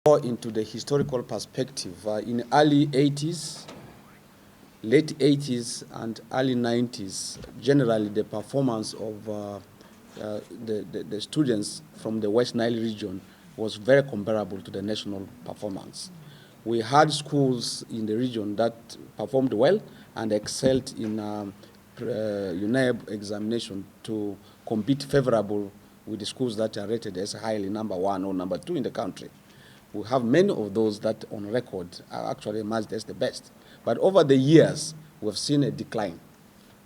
Into the historical perspective, in early 80s, late 80s and early 90s, generally the performance of the students from the West Nile region was very comparable to the national performance. We had schools in the region that performed well and excelled in UNEB examination to compete favorable with the schools that are rated as highly number 1 or number 2 in the country. We have many of those that on record are actually emerged as the best. But over the years, we've seen a decline.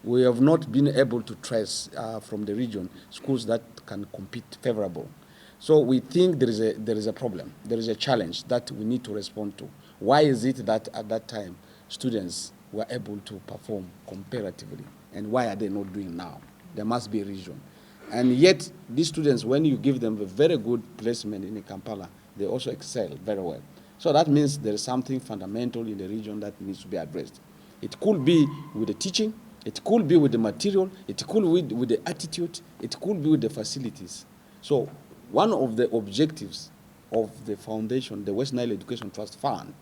We have not been able to trace from the region schools that can compete favorable. So we think there is a problem, there is a challenge that we need to respond to. Why is it that at that time students were able to perform comparatively, and why are they not doing now? There must be a reason. And yet, these students, when you give them a very good placement in Kampala, they also excel very well. So that means there is something fundamental in the region that needs to be addressed. It could be with the teaching, it could be with the material, it could be with the attitude, it could be with the facilities. So one of the objectives of the foundation, the West Nile Education Trust Fund,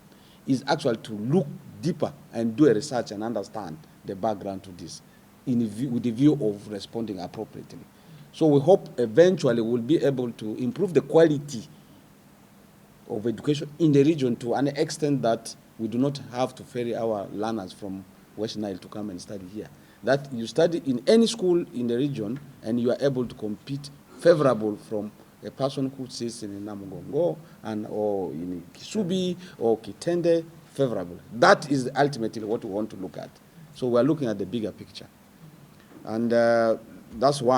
is actually to look deeper and do a research and understand the background to this with the view of responding appropriately. So we hope eventually we'll be able to improve the quality of education in the region to an extent that we do not have to ferry our learners from West Nile to come and study here. That you study in any school in the region and you are able to compete favorable from a person who sits in Namugongo or in Kisubi or Kitende, favorable. That is ultimately what we want to look at. So we're looking at the bigger picture. And that's why